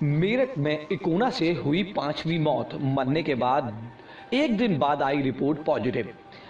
मेरठ में इकोना से हुई 5वीं मौत। मरने के बाद एक दिन बाद आई रिपोर्ट पॉजिटिव।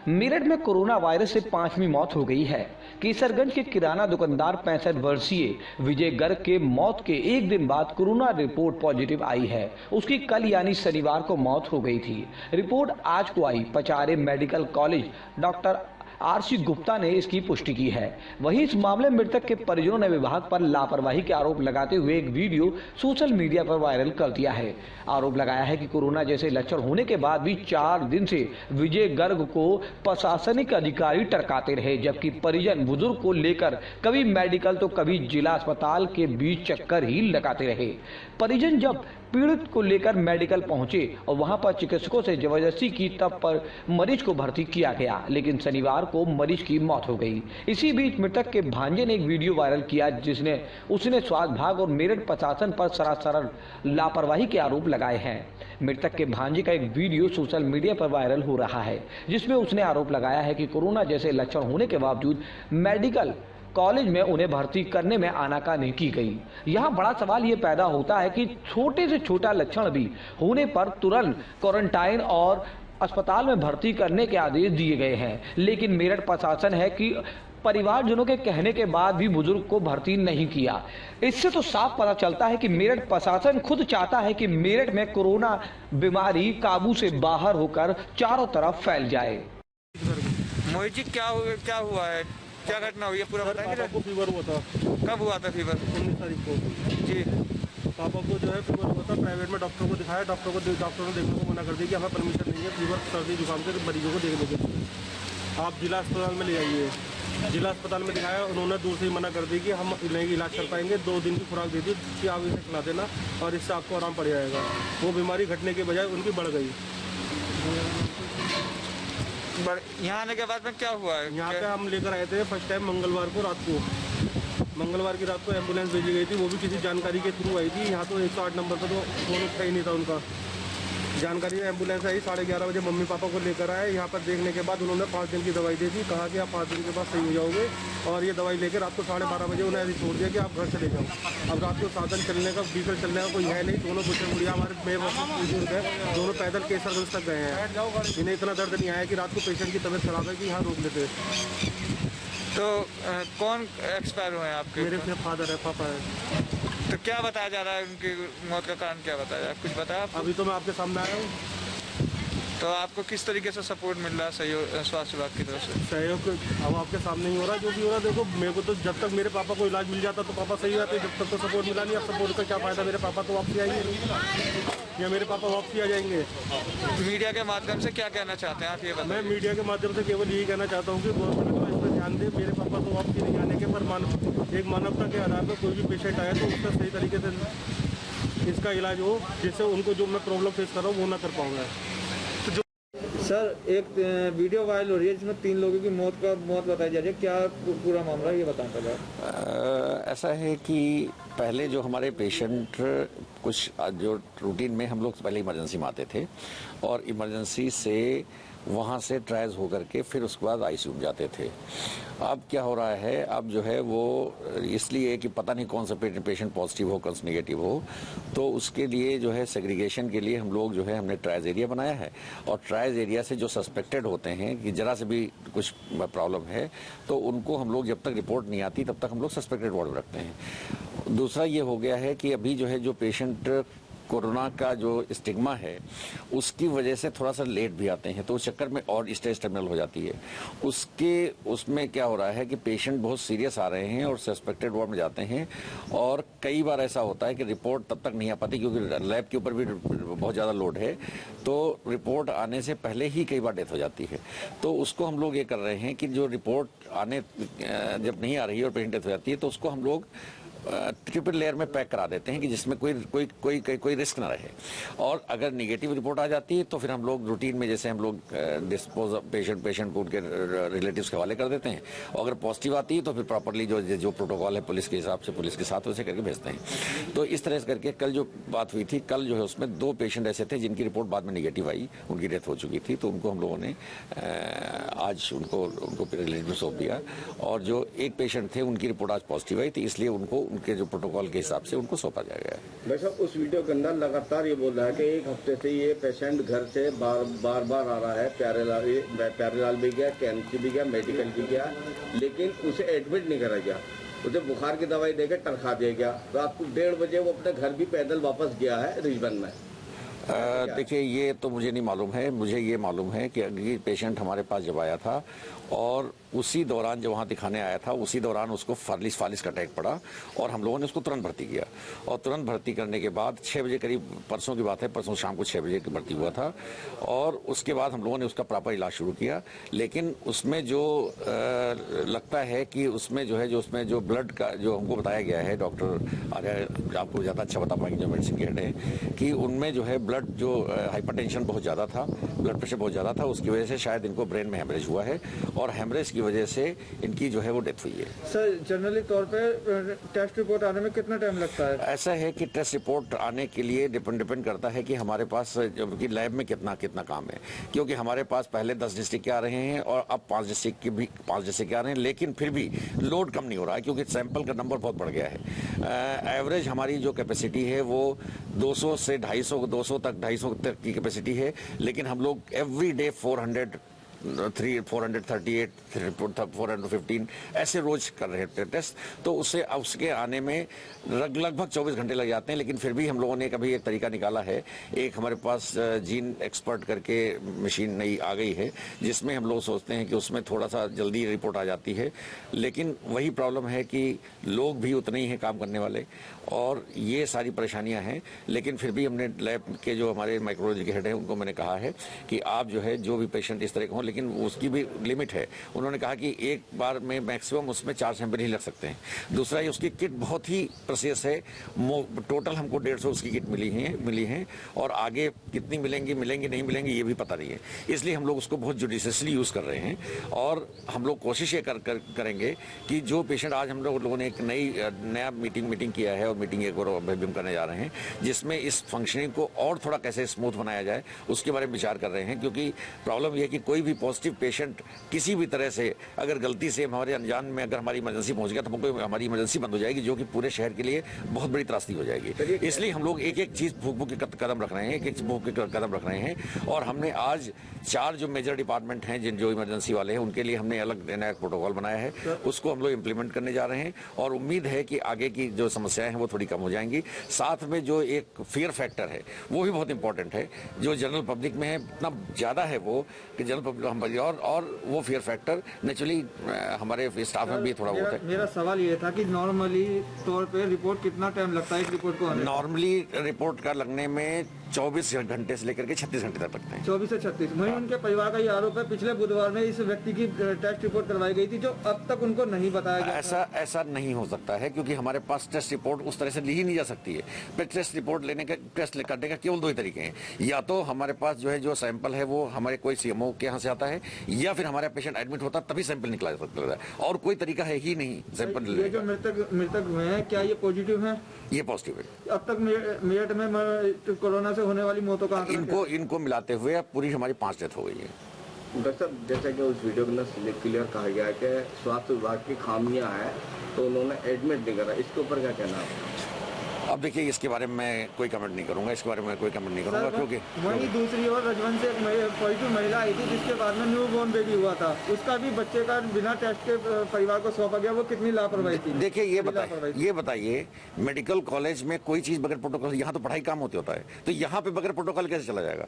मेरठ में कोरोना वायरस से 5वीं मौत हो गई है। केसरगंज के किराना दुकानदार 65 वर्षीय विजय गर्ग के मौत के एक दिन बाद कोरोना रिपोर्ट पॉजिटिव आई है। उसकी कल यानी शनिवार को मौत हो गई थी। रिपोर्ट आज को आई। पचारे medical college doctor RC Gupta ने इसकी पुष्टि की है। वहीं इस मामले में मृतक के परिजनों ने विभाग पर लापरवाही के आरोप लगाते हुए एक वीडियो सोशल मीडिया पर वायरल कर दिया है। आरोप लगाया है कि कोरोना जैसे लक्षण होने के बाद भी 4 दिन से विजय गर्ग को प्रशासनिक अधिकारी टरकाते रहे, जबकि परिजन बुजुर्ग को लेकर कभी मेडिकल तो कभी जिला अस्पताल के बीच चक्कर ही लगाते रहे। परिजन जब पीड़ित को लेकर मेडिकल पहुंचे और वहां पर चिकित्सकों से जबरदस्ती की, तब पर मरीज को भर्ती किया गया, लेकिन शनिवार को मरीज की मौत हो गई। इसी बीच मृतक के भांजे ने एक वीडियो वायरल किया जिसने उसने स्वास्थ्य विभाग और मेरठ प्रशासन पर सरासर लापरवाही के आरोप लगाए हैं। मृतक के भांजे का एक वीडियो सोशल मीडिया पर वायरल हो रहा है, जिसमें उसने आरोप लगाया है कि कोरोना जैसे लक्षण होने के बावजूद मेडिकल कॉलेज में उन्हें भर्ती करने में आनाकानी की गई। यहाँ बड़ा सवाल ये पैदा होता है कि छोटे से छोटा लक्षण भी होने पर तुरंत क्वारंटाइन और अस्पताल में भर्ती करने के आदेश दिए गए हैं, लेकिन मेरठ प्रशासन है कि परिवारजनों के कहने के बाद भी बुजुर्ग को भर्ती नहीं किया। इससे तो साफ पता चलता है कि मेरठ प्रशासन खुद चाहता है कि मेरठ में कोरोना बीमारी काबू से बाहर होकर चारों तरफ फैल जाए। मोहित जी, क्या हुआ है, क्या घटना हुई है, पूरा बताएंगे? पापा को फीवर हुआ था। कब हुआ था फीवर? 19 तारीख को जी। पापा को जो है फीवर हुआ था। प्राइवेट में डॉक्टर को दिखाया। डॉक्टर ने देखने को मना कर दिया कि हमें परमिशन नहीं है फीवर सर्दी जुकाम के मरीजों को देखने के लिए। आप जिला अस्पताल में ले जाइए। जिला अस्पताल में दिखाया, उन्होंने दूर से ही मना कर दी कि हम नहीं इलाज कर पाएंगे। 2 दिन की खुराक दे दी कि आप इसे खिला देना और इससे आपको आराम पड़ जाएगा। वो बीमारी घटने के बजाय उनकी बढ़ गई। यहाँ आने के बाद में क्या हुआ है? यहाँ पे हम लेकर आए थे फर्स्ट टाइम मंगलवार को रात को। मंगलवार की रात को एम्बुलेंस भेजी गई थी, वो भी किसी जानकारी के थ्रू आई थी। यहाँ तो 108 नंबर पर तो फोन उठा ही नहीं था उनका। जानकारी एम्बुलेंस आई 11:30 बजे, मम्मी पापा को लेकर आए। यहाँ पर देखने के बाद उन्होंने 5 दिन की दवाई दे दी। कहा कि आप 5 दिन के बाद सही हो जाओगे, और ये दवाई लेकर रात को 12:30 बजे उन्हें ऐसे छोड़ दिया कि आप घर चले जाओ। अब रात को साधन चलने का, व्हीकल चलने का कोई है नहीं। दोनों बुढ़िया बुढ़िया हमारे बुजुर्ग हैं, दोनों पैदल केसरगंज तक गए हैं। इन्हें इतना दर्द नहीं आया कि रात को पेशेंट की तबीयत खराब है कि यहाँ रोक लेते। तो कौन एक्सपायर हुए हैं आपके? मेरे फादर है, पापा है। तो क्या बताया जा रहा है, उनकी मौत का कारण क्या बताया, कुछ बताया आपको? अभी तो मैं आपके सामने आया हूँ। तो आपको किस तरीके से सपोर्ट मिल रहा है सहयोग स्वास्थ्य विभाग की तरफ से? सहयोग अब आपके सामने ही हो रहा है। जो भी हो रहा है, देखो मेरे को तो जब तक मेरे पापा को इलाज मिल जाता तो पापा सही रहते। जब तक तो सपोर्ट मिला नहीं। अब सपोर्ट का क्या फायदा? मेरे पापा तो वापसी आएंगे नहीं, या मेरे पापा वापसी आ जाएंगे। मीडिया के माध्यम से क्या कहना चाहते हैं आप, ये बताएं? मैं मीडिया के माध्यम से केवल यही कहना चाहता हूँ कि गवर्नमेंट को इस पर ध्यान दे। मेरे पापा तो वापसी नहीं आने के, पर एक मानवता के आधार पर कोई भी पेशेंट आया तो उसका सही तरीके से इसका इलाज हो, जिससे उनको जो मैं प्रॉब्लम फेस कर रहा हूँ वो ना कर पाऊँगा। सर, एक वीडियो वायरल हो रही है जिसमें 3 लोगों की मौत बताई जा रही है। क्या पूरा मामला ये बताएं पहले। ऐसा है कि पहले जो हमारे पेशेंट कुछ जो रूटीन में हम लोग पहले इमरजेंसी में आते थे, और इमरजेंसी से वहाँ से ट्रायज होकर के फिर उसके बाद आईसीयू में जाते थे। अब क्या हो रहा है, अब जो है वो इसलिए कि पता नहीं कौन सा पेशेंट पॉजिटिव हो, कौन सा नेगेटिव हो, तो उसके लिए जो है सेग्रीगेशन के लिए हम लोग जो है हमने ट्रायज एरिया बनाया है। और ट्रायज एरिया से जो सस्पेक्टेड होते हैं कि जरा से भी कुछ प्रॉब्लम है, तो उनको हम लोग जब तक रिपोर्ट नहीं आती तब तक हम लोग सस्पेक्टेड वार्ड में रखते हैं। दूसरा ये हो गया है कि अभी जो है जो पेशेंट कोरोना का जो स्टिग्मा है उसकी वजह से थोड़ा सा लेट भी आते हैं, तो उस चक्कर में और स्टेज टर्मिनल हो जाती है। उसमें क्या हो रहा है कि पेशेंट बहुत सीरियस आ रहे हैं और सस्पेक्टेड वार्ड में जाते हैं, और कई बार ऐसा होता है कि रिपोर्ट तब तक नहीं आ पाती क्योंकि लैब के ऊपर भी बहुत ज़्यादा लोड है, तो रिपोर्ट आने से पहले ही कई बार डेथ हो जाती है। तो उसको हम लोग ये कर रहे हैं कि जो रिपोर्ट आने जब नहीं आ रही है और पेशेंट डेथ हो जाती है, तो उसको हम लोग ट्रिपल लेयर में पैक करा देते हैं कि जिसमें कोई रिस्क ना रहे। और अगर नेगेटिव रिपोर्ट आ जाती है तो फिर हम लोग रूटीन में जैसे हम लोग डिस्पोज पेशेंट को उनके रिलेटिव्स के हवाले कर देते हैं, और अगर पॉजिटिव आती है तो फिर प्रॉपरली जो प्रोटोकॉल है पुलिस के हिसाब से पुलिस के साथ वैसे करके भेजते हैं। तो इस तरह से करके कल जो बात हुई थी, कल जो है उसमें 2 पेशेंट ऐसे थे जिनकी रिपोर्ट बाद में नेगेटिव आई, उनकी डेथ हो चुकी थी, तो उनको हम लोगों ने आज उनको रिलेटिव सौंप दिया। और जो एक पेशेंट थे उनकी रिपोर्ट आज पॉजिटिव आई थी, इसलिए उनको उनके जो प्रोटोकॉल के हिसाब से उनको सौंपा जाएगा। भाई साहब, उस वीडियो के अंदर लगातार ये बोल रहा है कि एक हफ्ते से ये पेशेंट घर से बार बार आ रहा है। प्यारेलाल भी गया, KMC भी गया, मेडिकल भी गया, लेकिन उसे एडमिट नहीं करा गया। उसे बुखार की दवाई देकर टरखा दिया गया। रात को 1:30 बजे वो अपने घर भी पैदल वापस गया है रिजवन में। देखिए, ये तो मुझे नहीं मालूम है। मुझे ये मालूम है कि पेशेंट हमारे पास जब आया था और उसी दौरान जब वहाँ दिखाने आया था, उसी दौरान उसको फालिस का अटैक पड़ा और हम लोगों ने उसको तुरंत भर्ती किया। और तुरंत भर्ती करने के बाद 6 बजे करीब, परसों की बात है, परसों शाम को 6 बजे भर्ती हुआ था और उसके बाद हम लोगों ने उसका प्रॉपर इलाज शुरू किया। लेकिन उसमें जो लगता है कि उसमें जो है, जो उसमें जो ब्लड का जो हमको बताया गया है, डॉक्टर आर्य आपको ज़्यादा अच्छा बता पाएंगे जो मेडिसिन के हेड हैं, कि उनमें जो है ब्लड जो हाइपरटेंशन बहुत ज़्यादा था, ब्लड प्रेशर बहुत ज़्यादा था, उसकी वजह से शायद इनको ब्रेन में हेमरेज हुआ है और हेमरेज की वजह से इनकी जो है वो डेथ हुई है। सर, जनरली तौर पे टेस्ट रिपोर्ट आने में कितना टाइम लगता है? ऐसा है कि टेस्ट रिपोर्ट आने के लिए डिपेंड करता है कि हमारे पास कि लैब में कितना काम है, क्योंकि हमारे पास पहले 10 डिस्ट्रिक्ट के आ रहे हैं और अब 5 डिस्ट्रिक्ट के आ रहे हैं, लेकिन फिर भी लोड कम नहीं हो रहा है क्योंकि सैंपल का नंबर बहुत बढ़ गया है। एवरेज हमारी जो कैपेसिटी है वो 200 से 250 तक की कैपेसिटी है, लेकिन हम लोग एवरी डे 438, 415 ऐसे रोज कर रहे थे टेस्ट। तो उसके आने में लगभग 24 घंटे लग जाते हैं, लेकिन फिर भी हम लोगों ने कभी एक तरीका निकाला है। एक हमारे पास जीन एक्सपर्ट करके मशीन नई आ गई है, जिसमें हम लोग सोचते हैं कि उसमें थोड़ा सा जल्दी रिपोर्ट आ जाती है। लेकिन वही प्रॉब्लम है कि लोग भी उतने ही हैं काम करने वाले और ये सारी परेशानियां हैं। लेकिन फिर भी हमने लैब के जो हमारे माइक्रोलॉजी के हेड हैं उनको मैंने कहा है कि आप जो है जो भी पेशेंट इस तरह के हों, लेकिन उसकी भी लिमिट है। उन्होंने कहा कि एक बार में मैक्सिमम उसमें 4 सैंपल ही लग सकते हैं। दूसरा, ये उसकी किट बहुत ही प्रेसियस है। टोटल हमको 150 उसकी किट मिली है और आगे कितनी मिलेंगी नहीं मिलेंगी ये भी पता नहीं है। इसलिए हम लोग उसको बहुत जुडिशियसली यूज कर रहे हैं और हम लोग कोशिश ये करेंगे कि जो पेशेंट, आज हम लोगों ने एक नया मीटिंग किया है और मीटिंग एक और अभी हम करने जा रहे हैं, जिसमें इस फंक्शनिंग को और थोड़ा कैसे स्मूथ बनाया जाए उसके बारे में विचार कर रहे हैं। क्योंकि प्रॉब्लम यह है कि कोई भी पॉजिटिव पेशेंट किसी भी तरह से अगर गलती से हमारे अनजान में अगर हमारी इमरजेंसी पहुंच गया तो हमारी इमरजेंसी बंद हो जाएगी, जो कि पूरे शहर के लिए बहुत बड़ी त्रासदी हो जाएगी। इसलिए हम लोग एक चीज भूख के कदम रख रहे हैं और हमने आज 4 जो मेजर डिपार्टमेंट हैं जो इमरजेंसी वाले हैं उनके लिए हमने अलग नया प्रोटोकॉल बनाया है, उसको हम लोग इम्प्लीमेंट करने जा रहे हैं और उम्मीद है कि आगे की जो समस्याएं हैं वो थोड़ी कम हो जाएंगी। साथ में जो एक फियर फैक्टर है वो भी बहुत इंपॉर्टेंट है, जो जनरल पब्लिक में है इतना ज्यादा है वो कि जनरल पब्लिक और वो फियर फैक्टर नेचुरली हमारे स्टाफ में भी थोड़ा बहुत है। मेरा सवाल ये था कि नॉर्मली तौर पे रिपोर्ट कितना टाइम लगता है इस रिपोर्ट को आने? नॉर्मली रिपोर्ट का लगने में 24 घंटे से लेकर के 36 घंटे तक लगते हैं। 24 से 36। वहीं उनके परिवार का ये आरोप है पिछले बुधवार में इस व्यक्ति की टेस्ट रिपोर्ट करवाई गई थी जो अब तक उनको नहीं बताया गया। ऐसा नहीं हो सकता है क्योंकि हमारे पास टेस्ट रिपोर्ट उस तरह से ली ही नहीं जा सकती है। फिर टेस्ट रिपोर्ट टेस्ट करने का केवल 2 ही तरीके हैं, या तो हमारे पास जो है जो सैंपल है वो हमारे कोई सीएमओ के यहाँ से आता है, या फिर हमारा पेशेंट एडमिट होता तभी सैंपल निकला जा सकता है, और कोई तरीका है ही नहीं सैंपल। ये जो मृतक हुए हैं क्या ये पॉजिटिव है? ये पॉजिटिव है। अब तक मेरठ में कोरोना से होने वाली मौतों का इनको मिलाते हुए पूरी हमारी 5 डेथ हो गई है। डॉक्टर साहब, जैसा कि उस वीडियो के अंदर क्लियर कहा गया है कि स्वास्थ्य विभाग की खामियां हैं तो उन्होंने एडमिट नहीं करा, इसके ऊपर क्या कहना है? अब देखिए, इसके बारे में मैं कोई कमेंट नहीं करूंगा, क्योंकि वहीं दूसरी ओर रजवंत से एक पॉजिटिव महिला आई थी जिसके बाद में न्यू बोर्न बेबी हुआ था, उसका भी बच्चे का बिना टेस्ट के परिवार को सौंपा गया, वो कितनी लापरवाही थी? देखिए, ये बताइए मेडिकल कॉलेज में कोई चीज बगैर प्रोटोकॉल, यहाँ तो पढ़ाई काम होता है, तो यहाँ पे बगैर प्रोटोकॉल कैसे चला जाएगा?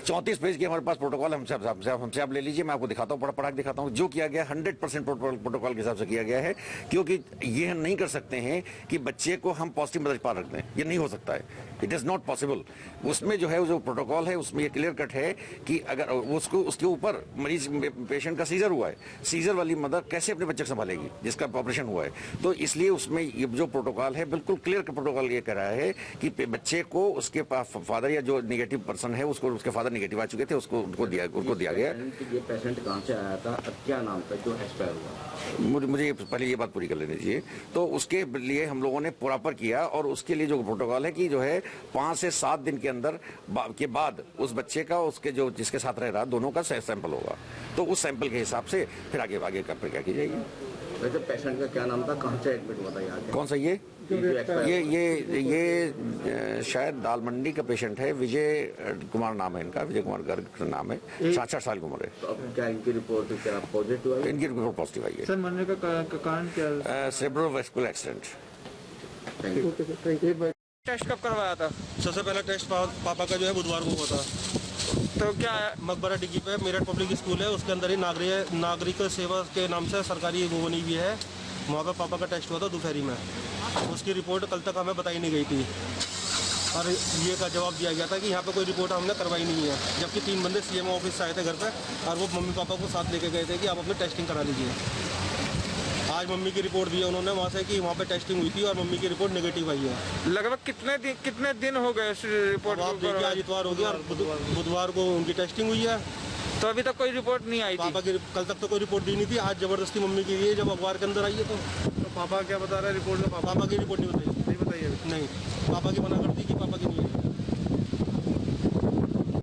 34 पेज की हमारे पास प्रोटोकॉल हमसे आप ले लीजिए, मैं आपको दिखाता हूँ, पढ़ा के दिखाता हूँ। जो किया गया 100% प्रोटोकॉल के हिसाब से किया गया है, क्योंकि ये हम नहीं कर सकते हैं कि बच्चे को हम पॉजिटिव मदद पा रखते हैं, ये नहीं हो सकता है, इट इज नॉट पॉसिबल। उसमें जो है जो प्रोटोकॉल है उसमें ये क्लियर कट है कि अगर उसके ऊपर मरीज पेशेंट का सीजर हुआ है, सीजर वाली मदर कैसे अपने बच्चे को संभालेगी जिसका ऑपरेशन हुआ है? तो इसलिए उसमें ये जो प्रोटोकॉल है बिल्कुल क्लियर प्रोटोकॉल ये कह रहा है कि बच्चे को उसके फादर या जो निगेटिव पर्सन है उसको, उसके फादर निगेटिव आ चुके थे, उनको दिया गया। ये पेशेंट कहाँ से आया था, क्या नाम था जो एक्सपायर हुआ? मुझे पहले ये बात पूरी कर लेनी चाहिए। तो उसके लिए हम लोगों ने प्रॉपर किया और उसके लिए जो प्रोटोकॉल है कि जो है 5 से 7 दिन के अंदर के बाद उस बच्चे का उसके जो जिसके साथ रह रहा दोनों का सैंपल होगा, तो उस सैंपल के हिसाब से फिर आगे क्या की जाएगी। वैसे पेशेंट का क्या नाम था, कहाँ से एडमिट हुआ था यहाँ के? कौन सा ये शायद दाल मंडी का पेशेंट है, विजय कुमार नाम है इनका, विजय कुमार गर्ग नाम है, 60 साल की उम्र है। तो अब क्या इनकी रिपोर्ट क्या पॉजिटिव आई? इनकी रिपोर्ट पॉजिटिव आई सर मरने का कारण क्या है? है, cerebrovascular accident. Thank you. Test कब करवाया था? सबसे पहला टेस्ट पापा का जो है बुधवार को हुआ था। तो क्या है? मकबरा डिग्गी पे मेरठ पब्लिक स्कूल है, उसके अंदर ही नागरिक सेवा के नाम से सरकारी वो बनी हुई है, वहाँ पे पापा का टेस्ट हुआ था दोपहरी में। उसकी रिपोर्ट कल तक हमें बताई नहीं गई थी और ये का जवाब दिया गया था कि यहाँ पे कोई रिपोर्ट हमने करवाई नहीं है, जबकि 3 बंदे सीएमओ ऑफिस से आए थे घर पे और वो मम्मी पापा को साथ लेके गए थे कि आप अपनी टेस्टिंग करा लीजिए। आज मम्मी की रिपोर्ट दी है उन्होंने वहाँ से कि वहाँ पे टेस्टिंग हुई थी और मम्मी की रिपोर्ट नेगेटिव आई है। लगभग कितने दिन हो गए इस रिपोर्ट अब आप को? देखिए आज इतवार हो गया और बुधवार को उनकी टेस्टिंग हुई है। तो अभी तक कोई रिपोर्ट नहीं आई थी? पापा की कल तक तो कोई रिपोर्ट दी नहीं थी, आज जबरदस्ती मम्मी की है, जब अखबार के अंदर आई है तो पापा क्या बता रहे हैं रिपोर्ट में? पापा की रिपोर्ट नहीं बताई नहीं बताइए। नहीं, पापा की मना करती कि पापा